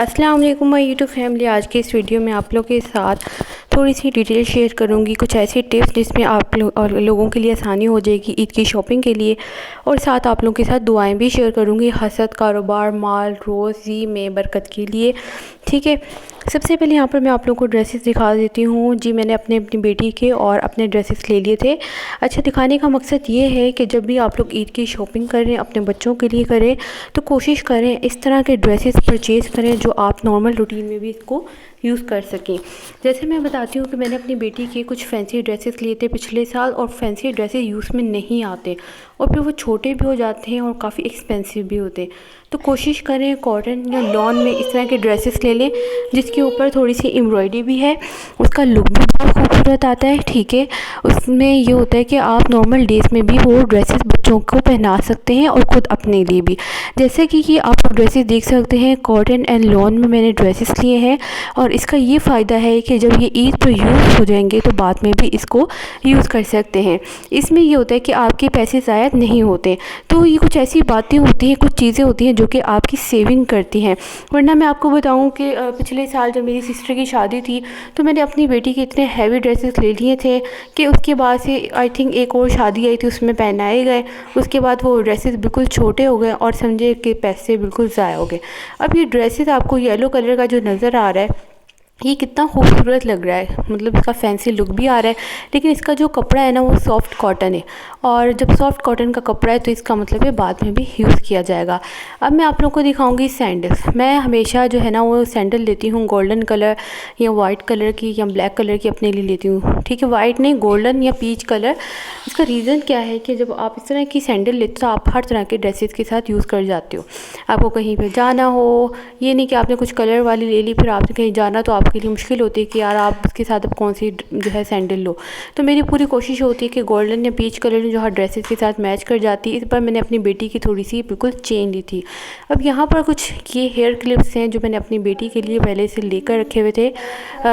अस्सलाम वालेकुम my YouTube family. आज के इस वीडियो में आप लोगों के साथ थोड़ी सी डिटेल शेयर करूंगी, कुछ ऐसे टिप्स जिसमें आप लोगों के लिए आसानी हो जाएगी ईद की शॉपिंग के लिए। और साथ आप लोगों के साथ दुआएं भी शेयर करूंगी हसद, कारोबार, माल, रोज़ी में बरकत के लिए। ठीक है, सबसे पहले यहाँ पर मैं आप लोगों को ड्रेसेस दिखा देती हूँ जी। मैंने अपनी बेटी के और अपने ड्रेसेस ले लिए थे। अच्छा, दिखाने का मकसद ये है कि जब भी आप लोग ईद की शॉपिंग करें, अपने बच्चों के लिए करें, तो कोशिश करें इस तरह के ड्रेसेस परचेज़ करें जो आप नॉर्मल रूटीन में भी इसको यूज़ कर सकें। जैसे मैं बताती हूँ कि मैंने अपनी बेटी के कुछ फैंसी ड्रेसेस लिए थे पिछले साल, और फैंसी ड्रेसेस यूज़ में नहीं आते और फिर वो छोटे भी हो जाते हैं और काफ़ी एक्सपेंसिव भी होते हैं। तो कोशिश करें कॉटन या लॉन में इस तरह के ड्रेसेस ले लें जिसके ऊपर थोड़ी सी एम्ब्रॉयडरी भी है, उसका लुक भी बहुत खूबसूरत आता है। ठीक है, उसमें ये होता है कि आप नॉर्मल डेज़ में भी वो ड्रेसेस बच्चों को पहना सकते हैं और ख़ुद अपने लिए भी। जैसे कि आप ड्रेसेस देख सकते हैं, कॉटन एंड लॉन में मैंने ड्रेसेस लिए हैं। और इसका ये फ़ायदा है कि जब ये ईद पर यूज़ हो जाएंगे तो बाद में भी इसको यूज़ कर सकते हैं। इसमें ये होता है कि आपके पैसे ज़ाया नहीं होते। तो ये कुछ ऐसी बातें होती हैं, कुछ चीज़ें होती हैं जो कि आपकी सेविंग करती हैं। वरना मैं आपको बताऊं कि पिछले साल जब मेरी सिस्टर की शादी थी तो मैंने अपनी बेटी के इतने हैवी ड्रेसेस ले लिए थे कि उसके बाद से आई थिंक एक और शादी आई थी, उसमें पहनाए गए। उसके बाद वो ड्रेसेस बिल्कुल छोटे हो गए और समझे कि पैसे बिल्कुल ज़ाया हो गए। अब ये ड्रेसेस आपको येलो कलर का जो नज़र आ रहा है, ये कितना खूबसूरत लग रहा है, मतलब इसका फैंसी लुक भी आ रहा है। लेकिन इसका जो कपड़ा है ना, वो सॉफ्ट कॉटन है, और जब सॉफ्ट कॉटन का कपड़ा है तो इसका मतलब है बाद में भी यूज़ किया जाएगा। अब मैं आप लोगों को दिखाऊंगी सैंडल्स। मैं हमेशा जो है ना वो सैंडल लेती हूँ गोल्डन कलर या वाइट कलर की या ब्लैक कलर की अपने लिए लेती हूँ। ठीक है, वाइट नहीं, गोल्डन या पीच कलर। इसका रीज़न क्या है कि जब आप इस तरह की सैंडल लेते हो तो आप हर तरह के ड्रेसेस के साथ यूज़ कर जाते हो। आपको कहीं पर जाना हो, ये नहीं कि आपने कुछ कलर वाली ले ली फिर आपने कहीं जाना तो आपके लिए मुश्किल होती है कि यार आप उसके साथ अब कौन सी जो है सैंडल लो। तो मेरी पूरी कोशिश होती है कि गोल्डन या पीच कलर जो हर ड्रेसेस के साथ मैच कर जाती है। इस बार मैंने अपनी बेटी की थोड़ी सी बिल्कुल चेन ली थी। अब यहाँ पर कुछ ये हेयर क्लिप्स हैं जो मैंने अपनी बेटी के लिए पहले से लेकर रखे हुए थे।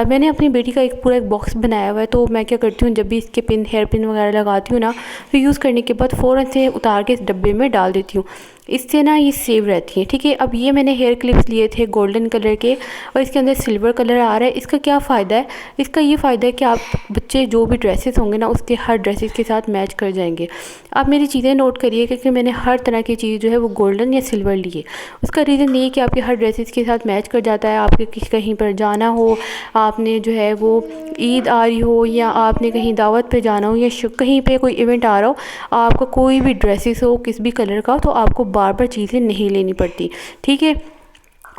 मैंने अपनी बेटी का पूरा एक बॉक्स बनाया हुआ है। तो मैं क्या करती हूँ, जब भी इसके पिन, हेयर पिन वगैरह लगाती हूँ ना, तो यूज़ करने के बाद फ़ौरन से उतार के इस डब्बे में डाल देती हूँ। इससे ना ये सेव रहती हैं। ठीक है, अब ये मैंने हेयर क्लिप्स लिए थे गोल्डन कलर के और इसके अंदर सिल्वर कलर आ रहा है। इसका क्या फ़ायदा है? इसका ये फ़ायदा है कि आप बच्चे जो भी ड्रेसेस होंगे ना उसके हर ड्रेसेस के साथ मैच कर जाएंगे। आप मेरी चीज़ें नोट करिए क्योंकि मैंने हर तरह की चीज़ जो है वो गोल्डन या सिल्वर ली है। उसका रीज़न ये है कि आपके हर ड्रेसेस के साथ मैच कर जाता है। आपके कहीं पर जाना हो, आपने जो है वो ईद आ रही हो या आपने कहीं दावत पे जाना हो या कहीं पे कोई इवेंट आ रहा हो, आपका कोई भी ड्रेसेस हो किस भी कलर का, तो आपको बार बार चीज़ें नहीं लेनी पड़ती। ठीक है,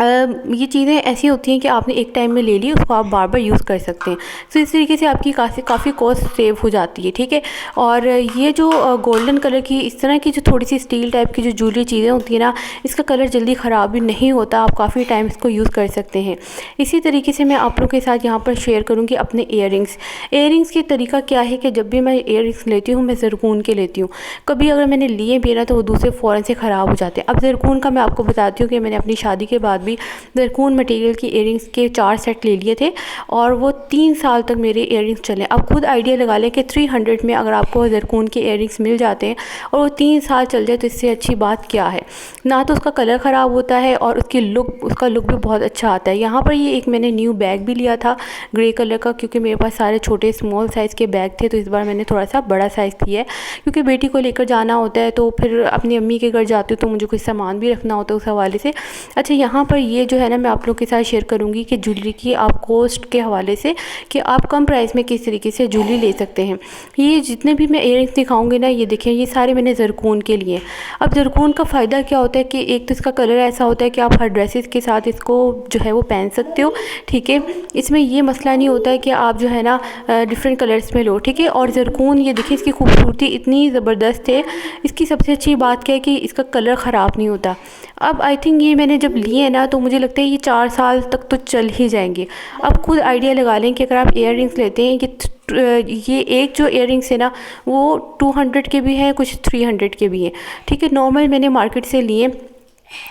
ये चीज़ें ऐसी होती हैं कि आपने एक टाइम में ले ली, उसको आप बार बार यूज़ कर सकते हैं। तो इस तरीके से आपकी काफ़ी कॉस्ट सेव हो जाती है। ठीक है, और ये जो गोल्डन कलर की इस तरह की जो थोड़ी सी स्टील टाइप की जो ज्वेलरी चीज़ें होती हैं ना, इसका कलर जल्दी ख़राब भी नहीं होता, आप काफ़ी टाइम इसको यूज़ कर सकते हैं। इसी तरीके से मैं आप लोगों के साथ यहाँ पर शेयर करूँगी अपने ईयरिंग्स की तरीका क्या है कि जब भी मैं ईयरिंग्स लेती हूँ मैं ज़रकून के लेती हूँ। कभी अगर मैंने लिए भी ना तो वो दूसरे फ़ौरन से ख़राब हो जाते हैं। अब ज़रकून का मैं आपको बताती हूँ कि मैंने अपनी शादी के बाद ज़रकून मटेरियल की इयरिंग्स के 4 सेट ले लिए थे और वो 3 साल तक मेरे इयरिंग्स चले। अब खुद आइडिया लगा लें कि 300 में अगर आपको ज़रकून के इयरिंग्स मिल जाते हैं और वो 3 साल चल जाए तो इससे अच्छी बात क्या है। ना तो उसका कलर ख़राब होता है और उसका लुक भी बहुत अच्छा आता है। यहाँ पर ये एक मैंने न्यू बैग भी लिया था ग्रे कलर का, क्योंकि मेरे पास सारे छोटे स्मॉल साइज़ के बैग थे, तो इस बार मैंने थोड़ा सा बड़ा साइज़ लिया है क्योंकि बेटी को लेकर जाना होता है। तो फिर अपनी अम्मी के घर जाती हूँ तो मुझे कुछ सामान भी रखना होता है उस हवाले से। अच्छा, यहाँ पर ये जो है ना, मैं आप लोगों के साथ शेयर करूंगी कि ज्वेलरी की आप कॉस्ट के हवाले से कि आप कम प्राइस में किस तरीके से ज्वेलरी ले सकते हैं। ये जितने भी मैं इयरिंग्स दिखाऊंगी ना, ये देखें, ये सारे मैंने ज़रकून के लिए। अब ज़रकून का फ़ायदा क्या होता है कि एक तो इसका कलर ऐसा होता है कि आप हर ड्रेसेस के साथ इसको जो है वो पहन सकते हो। ठीक है, इसमें ये मसला नहीं होता है कि आप जो है ना डिफरेंट कलर्स में लो। ठीक है, और ज़रकून ये देखिए, इसकी खूबसूरती इतनी ज़बरदस्त है। इसकी सबसे अच्छी बात क्या है कि इसका कलर ख़राब नहीं होता। अब आई थिंक ये मैंने जब लिए ना तो मुझे लगता है ये 4 साल तक तो चल ही जाएंगे। अब खुद आइडिया लगा लें कि अगर आप इयररिंग्स लेते हैं ये एक जो इयररिंग्स है ना वो 200 के भी हैं, कुछ 300 के भी हैं। ठीक है, नॉर्मल मैंने मार्केट से लिए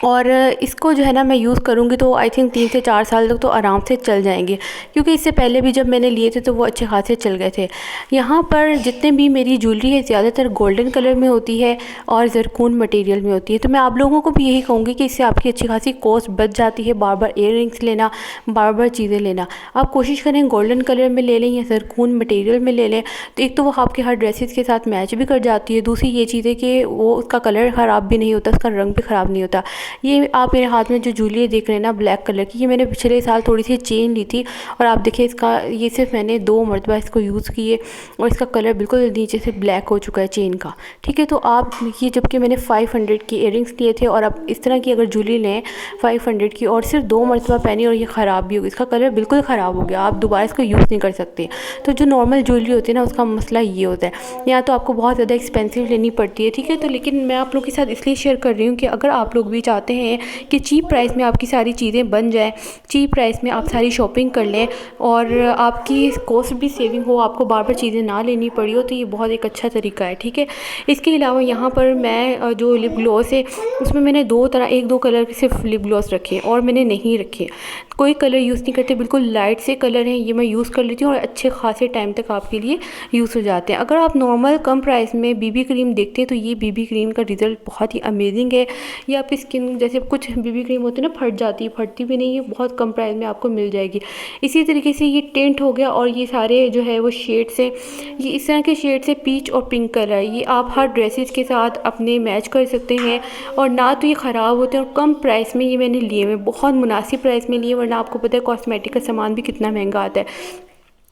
और इसको जो है ना मैं यूज़ करूँगी तो आई थिंक 3 से 4 साल तक तो आराम से चल जाएंगे, क्योंकि इससे पहले भी जब मैंने लिए थे तो वो अच्छे खासे चल गए थे। यहाँ पर जितने भी मेरी ज्वेलरी है ज़्यादातर गोल्डन कलर में होती है और ज़रकून मटेरियल में होती है। तो मैं आप लोगों को भी यही कहूँगी कि इससे आपकी अच्छी खासी कॉस्ट बच जाती है, बार बार इयररिंग्स लेना, बार बार चीज़ें लेना। आप कोशिश करें गोल्डन कलर में ले लें या ज़रकून मटेरियल में ले लें, तो एक तो वो आपके हर ड्रेसेस के साथ मैच भी कर जाती है, दूसरी ये चीज़ है कि वो उसका कलर ख़राब भी नहीं होता, उसका रंग भी ख़राब नहीं होता। ये आप मेरे हाथ में जो ज्वेलरी देख रहे हैं ना ब्लैक कलर की, ये मैंने पिछले साल थोड़ी सी चेन ली थी और आप देखिए इसका ये सिर्फ मैंने 2 मरतबा इसको यूज़ किए और इसका कलर बिल्कुल नीचे से ब्लैक हो चुका है चेन का। ठीक है, तो आप ये जबकि मैंने 500 की इयररिंग्स लिए थे और आप इस तरह की अगर ज्वेलरी लें 500 की और सिर्फ 2 मरतबा पहनी और ये ख़राब भी हो गई, इसका कलर बिल्कुल ख़राब हो गया, आप दोबारा इसको यूज़ नहीं कर सकते। तो जो नॉर्मल ज्वेलरी होती है ना उसका मसला ये होता है, या तो आपको बहुत ज़्यादा एक्सपेंसिव लेनी पड़ती है। ठीक है, तो लेकिन मैं आप लोग के साथ इसलिए शेयर कर रही हूँ कि अगर आप लोग भी चाहते हैं कि चीप प्राइस में आपकी सारी चीज़ें बन जाएँ, चीप प्राइस में आप सारी शॉपिंग कर लें और आपकी कॉस्ट भी सेविंग हो, आपको बार बार चीज़ें ना लेनी पड़ी हो, तो ये बहुत एक अच्छा तरीका है। ठीक है, इसके अलावा यहाँ पर मैं जो लिप ग्लॉस है उसमें मैंने 1-2 कलर के सिर्फ लिप ग्लॉस रखे और मैंने नहीं रखे, कोई कलर यूज़ नहीं करते, बिल्कुल लाइट से कलर हैं, ये मैं यूज़ कर लेती हूँ और अच्छे खासे टाइम तक आपके लिए यूज़ हो जाते हैं। अगर आप नॉर्मल कम प्राइस में बीबी क्रीम देखते हैं तो ये बीबी क्रीम का रिज़ल्ट बहुत ही अमेजिंग है। ये आपकी स्किन, जैसे कुछ बीबी क्रीम होती है ना फट जाती है, फटती भी नहीं है, बहुत कम प्राइस में आपको मिल जाएगी। इसी तरीके से ये टेंट हो गया और ये सारे जो है वो शेड्स हैं, ये इस तरह के शेड्स है, पीच और पिंक कलर, ये आप हर ड्रेसेस के साथ अपने मैच कर सकते हैं और ना तो ये ख़राब होते हैं और कम प्राइस में ये मैंने लिए हुए, बहुत मुनासिब प्राइस में लिए, वरना आपको पता है कॉस्मेटिक का सामान भी कितना महंगा आता है।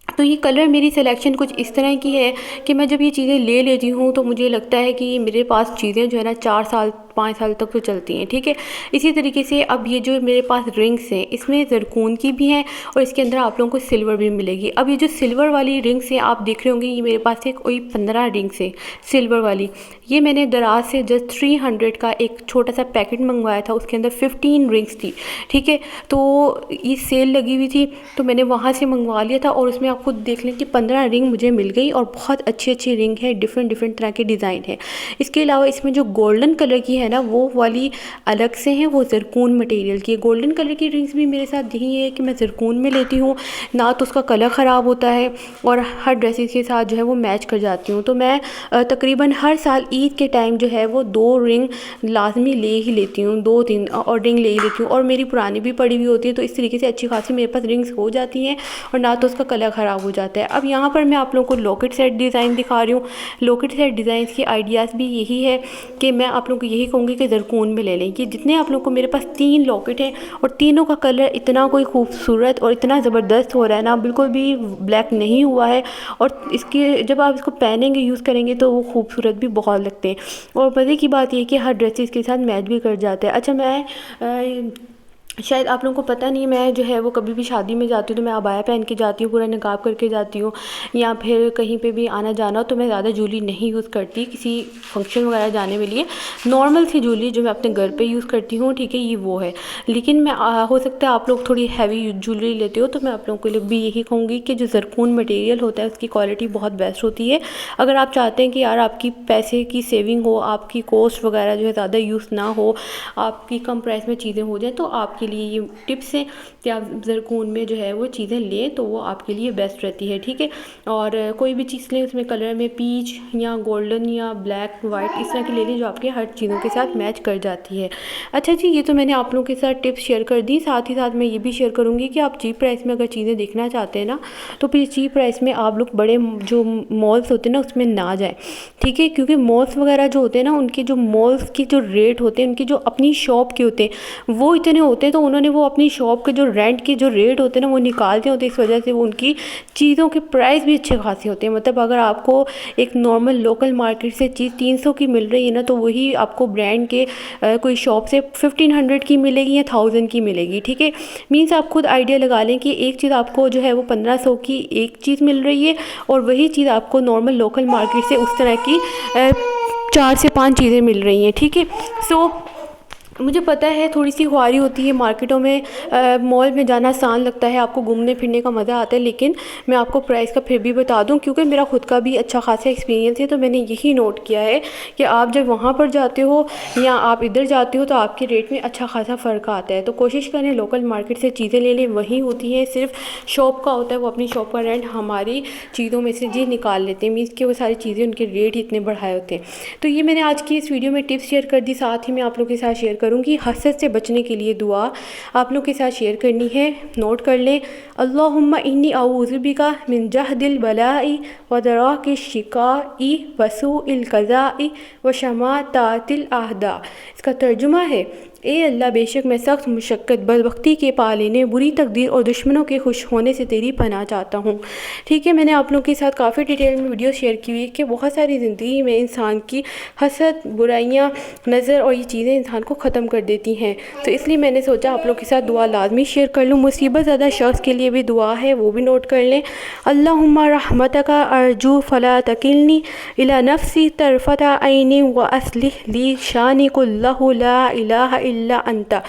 तो ये कलर मेरी सिलेक्शन कुछ इस तरह की है कि मैं जब ये चीज़ें ले लेती हूँ तो मुझे लगता है कि मेरे पास चीज़ें जो है ना 4 साल 5 साल तक तो चलती हैं। ठीक है, इसी तरीके से अब ये जो मेरे पास रिंग्स हैं इसमें ज़रकून की भी हैं और इसके अंदर आप लोगों को सिल्वर भी मिलेगी। अब ये जो सिल्वर वाली रिंग्स हैं आप देख रहे होंगे, ये मेरे पास एक कोई 15 रिंग्स हैं सिल्वर वाली। ये मैंने दराज से जस्ट 300 का एक छोटा सा पैकेट मंगवाया था, उसके अंदर 15 रिंग्स थी। ठीक है, तो ये सेल लगी हुई थी तो मैंने वहाँ से मंगवा लिया था और उसमें आप खुद देख लें कि 15 रिंग मुझे मिल गई और बहुत अच्छी अच्छी रिंग है, डिफरेंट डिफरेंट तरह के डिज़ाइन है। इसके अलावा इसमें जो गोल्डन कलर की है ना वो वाली अलग से हैं, वो ज़रकून मटेरियल की है। गोल्डन कलर की रिंग्स भी मेरे साथ यही है कि मैं ज़रकून में लेती हूँ, ना तो उसका कलर ख़राब होता है और हर ड्रेसेस के साथ जो है वो मैच कर जाती हूँ। तो मैं तकरीबन हर साल ईद के टाइम जो है वो 2 रिंग लाजमी ले ही लेती हूँ, 2-3 और रिंग ले ही लेती हूँ और मेरी पुरानी भी पड़ी हुई होती है, तो इस तरीके से अच्छी खासी मेरे पास रिंग्स हो जाती हैं और ना तो उसका कलर ख़राब हो जाता है। अब यहाँ पर मैं आप लोगों को लॉकेट सेट डिज़ाइन दिखा रही हूँ। लॉकेट सेट डिज़ाइन के आइडियाज़ भी यही है कि मैं आप लोगों को यही कहूँगी कि ज़रकून में ले लें। कि जितने आप लोगों को, मेरे पास 3 लॉकेट हैं और तीनों का कलर इतना कोई खूबसूरत और इतना ज़बरदस्त हो रहा है ना, बिल्कुल भी ब्लैक नहीं हुआ है और इसके जब आप इसको पहनेंगे यूज़ करेंगे तो वो खूबसूरत भी बहुत लगते हैं और मज़े की बात ये है कि हर ड्रेसेस के साथ मैच भी कर जाता है। अच्छा, मैं शायद आप लोगों को पता नहीं, मैं जो है वो कभी भी शादी में जाती हूँ तो मैं अबाया पहन के जाती हूँ, पूरा निकाब करके जाती हूँ, या फिर कहीं पे भी आना जाना हो तो मैं ज़्यादा ज्वेलरी नहीं यूज़ करती किसी फंक्शन वगैरह जाने के लिए। नॉर्मल सी ज्वेलरी जो मैं अपने घर पे यूज़ करती हूँ, ठीक है, ये वो है। लेकिन मैं हो सकता है आप लोग थोड़ी हैवी ज्वेलरी लेते हो तो मैं आप लोगों के लिए भी यही कहूँगी कि जो ज़रकून मटेरियल होता है उसकी क्वालिटी बहुत बेस्ट होती है। अगर आप चाहते हैं कि यार आपकी पैसे की सेविंग हो, आपकी कॉस्ट वगैरह जो है ज़्यादा यूज़ ना हो, आपकी कम प्राइस में चीज़ें हो जाएँ, तो आपके लिए ये टिप्स हैं कि आप ज़रकून में जो है वो चीज़ें लें तो वो आपके लिए बेस्ट रहती है। ठीक है, और कोई भी चीज़ लें उसमें कलर में पीच या गोल्डन या ब्लैक वाइट इस तरह की ले लें जो आपके हर चीज़ों के साथ मैच कर जाती है। अच्छा जी, ये तो मैंने आप लोगों के साथ टिप्स शेयर कर दी, साथ ही साथ मैं ये भी शेयर करूँगी कि आप चीप प्राइस में अगर चीज़ें देखना चाहते हैं ना तो फिर चीप प्राइस में आप लोग बड़े जो मॉल्स होते हैं ना उसमें ना जाएँ। ठीक है, क्योंकि मॉल्स वगैरह जो होते हैं ना, उनके जो मॉल्स के जो रेट होते हैं, उनके जो अपनी शॉप के होते हैं वो इतने होते हैं, तो उन्होंने वो अपनी शॉप के जो रेंट के जो रेट होते हैं ना वो निकालते होते हैं, इस वजह से वो उनकी चीज़ों के प्राइस भी अच्छे खासे होते हैं। मतलब अगर आपको एक नॉर्मल लोकल मार्केट से चीज़ 300 की मिल रही है ना तो वही आपको ब्रांड के कोई शॉप से 1500 की मिलेगी या 1000 की मिलेगी। ठीक है, मीन्स आप खुद आइडिया लगा लें कि एक चीज़ आपको जो है वो 1500 की एक चीज़ मिल रही है और वही चीज़ आपको नॉर्मल लोकल मार्केट से उस तरह की 4 से 5 चीज़ें मिल रही हैं। ठीक है, सो मुझे पता है थोड़ी सी ख्वारी होती है मार्केटों में, मॉल में जाना आसान लगता है, आपको घूमने फिरने का मज़ा आता है, लेकिन मैं आपको प्राइस का फिर भी बता दूं क्योंकि मेरा खुद का भी अच्छा खासा एक्सपीरियंस है। तो मैंने यही नोट किया है कि आप जब वहाँ पर जाते हो या आप इधर जाते हो तो आपके रेट में अच्छा खासा फ़र्क आता है। तो कोशिश करें लोकल मार्केट से चीज़ें ले लें, वहीं होती हैं, सिर्फ शॉप का होता है, वो अपनी शॉप का रेंट हमारी चीज़ों में से जी निकाल लेते हैं, मीन्स कि वो सारी चीज़ें उनके रेट इतने बढ़ाए होते हैं। तो ये मैंने आज की इस वीडियो में टिप्स शेयर कर दी, साथ ही मैं आप लोगों के साथ शेयर करूँगी हसद से बचने के लिए दुआ आप लोग के साथ शेयर करनी है, नोट कर लें। अल्लाहुम्मा इन्नी अऊज़ु बिका मिन जहदिल बलाई व दराकिल शिकाई व सूइल क़ज़ाई व शमातातिल अहदा। इसका तर्जुमा है, ए अल्लाह बेशक मैं सख्त मुशक्क़त बदबख्ती के पा लेने, बुरी तकदीर और दुश्मनों के खुश होने से तेरी पनाह चाहता हूँ। ठीक है, मैंने आप लोगों के साथ काफ़ी डिटेल में वीडियो शेयर की हुई है कि बहुत सारी ज़िंदगी में इंसान की हसद, बुराइयाँ, नज़र और ये चीज़ें इंसान को ख़त्म कर देती हैं। तो इसलिए मैंने सोचा आप लोग के साथ दुआ लाजमी शेयर कर लूँ। मुसीबत ज़्यादा शख्स के लिए भी दुआ है, वो भी नोट कर लें। अल्लाहुम्मा रहमतका अर्जू फला तकिलनी इला नफ्सी तरफता ऐनी व अस्लिह ली शानी कुल्लहु ला इलाहा इल्ला अंता।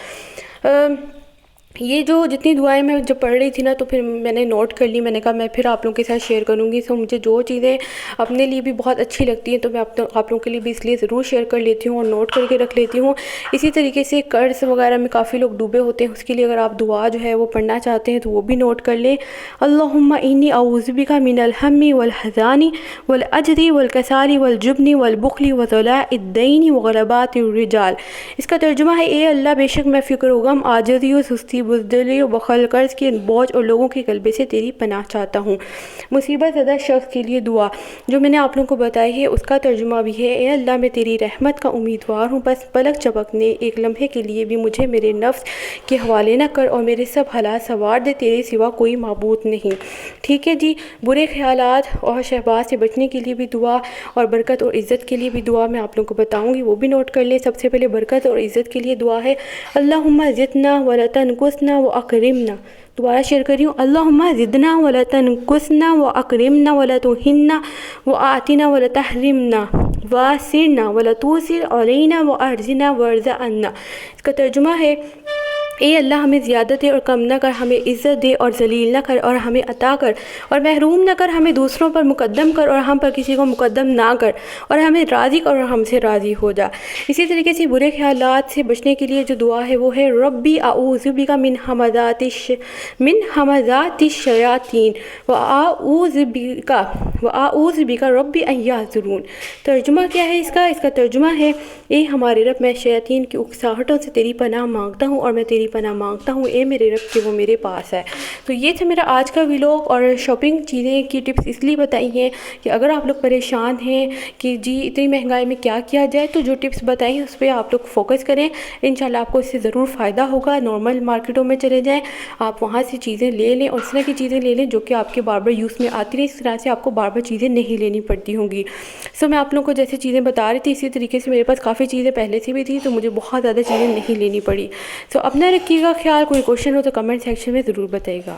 ये जो जितनी दुआएं मैं जब पढ़ रही थी ना, तो फिर मैंने नोट कर ली, मैंने कहा मैं फिर आप लोगों के साथ शेयर करूँगी। तो मुझे जो चीज़ें अपने लिए भी बहुत अच्छी लगती हैं तो मैं आप लोगों के लिए भी इसलिए ज़रूर शेयर कर लेती हूँ और नोट करके रख लेती हूँ। इसी तरीके से कर्ज़ वगैरह में काफ़ी लोग डूबे होते हैं, उसके लिए अगर आप दुआ जो है वो पढ़ना चाहते हैं तो वो भी नोट कर लें। अल्लाहुम्मा इन्नी अऊज़ु बिका मिनल हम्मी वल हज़ानी वल अजरी वल कसारी वल जुबनी वल बुखली व ज़लाइद दैनी व ग़लबातिर रिजाल। इसका तर्जुमा है, ए अल्लाह बेशक मैं फ़िक्र व गम, आजिज़ी व सुस्ती, बुज़दिली व बख़ल, कर्ज़ के बोझ और लोगों के गलबे से तेरी पनाह चाहता हूँ। मुसीबत ज़दा शख्स के लिए दुआ जो मैंने आप लोगों को बताई है उसका तर्जुमा भी है, ए अल्लाह मैं तेरी रहमत का उम्मीदवार हूँ, बस पलक झपकने एक लम्हे के लिए भी मुझे मेरे नफ्स के हवाले न कर और मेरे सब हालात सवार दे, तेरे सिवा कोई माबूद नहीं। ठीक है जी, बुरे ख्यालात और शहबाज से बचने के लिए भी दुआ और बरकत और इज़्ज़त के लिए भी दुआ मैं आप लोगों को बताऊँगी, वो भी नोट कर लें। सबसे पहले बरकत और इज़्ज़त के लिए दुआ है, अल्लाहुम्मा ज़िदना वला तनकुसना व अकरिमना। दोबारा शेयर कर रही हूँ, अल्लाहुम्मा ज़िदना वला तनकुसना व अकरिमना वला तुहिन्ना व आतिना वला तहरिमना वासिरना वला तूसिर अलैना व अर्ज़िना वर्ज़ा अन्ना। इसका तर्जुमा है, ए अल्लाह हमें ज़्यादा दे और कम ना कर, हमें इज़्ज़त दे और ज़लील ना कर और हमें अता कर और महरूम ना कर, हमें दूसरों पर मुकद्दम कर और हम पर किसी को मुकद्दम ना कर और हमें राज़ी कर और हमसे राज़ी हो जा। इसी तरीके से बुरे ख्यालात से बचने के लिए जो दुआ है वो है, रब्बी अऊज़ु बिका मिन हमाज़ातिश शयातीन व अऊज़ु बिका रब्बी अन यहज़ुरून। तर्जुमा क्या है इसका? इसका तर्जुमा है, ए हमारे रब मैं शयातीन की उकसाहटों से तेरी पनाह मांगता हूँ और मैं तेरी पनाह मांगता हूँ ए मेरे रब कि वो मेरे पास है। तो ये था मेरा आज का व्लॉग और शॉपिंग चीज़ें की टिप्स इसलिए बताई हैं कि अगर आप लोग परेशान हैं कि जी इतनी महंगाई में क्या किया जाए, तो जो टिप्स बताई हैं उस पर आप लोग फोकस करें, इंशाल्लाह आपको इससे ज़रूर फ़ायदा होगा। नॉर्मल मार्केटों में चले जाएँ, आप वहाँ से चीज़ें ले लें और इस तरह की चीज़ें ले लें जो कि आपके बार बार यूज़ में आती रही, इस तरह से आपको बार बार चीज़ें नहीं लेनी पड़ती होंगी। सो मैं आप लोगों को जैसे चीज़ें बता रही थी इसी तरीके से मेरे पास काफ़ी चीज़ें पहले से भी थी, तो मुझे बहुत ज़्यादा चीज़ें नहीं लेनी पड़ी। सो अपना रखिएगा ख्याल, कोई क्वेश्चन हो तो कमेंट सेक्शन में ज़रूर बताइएगा।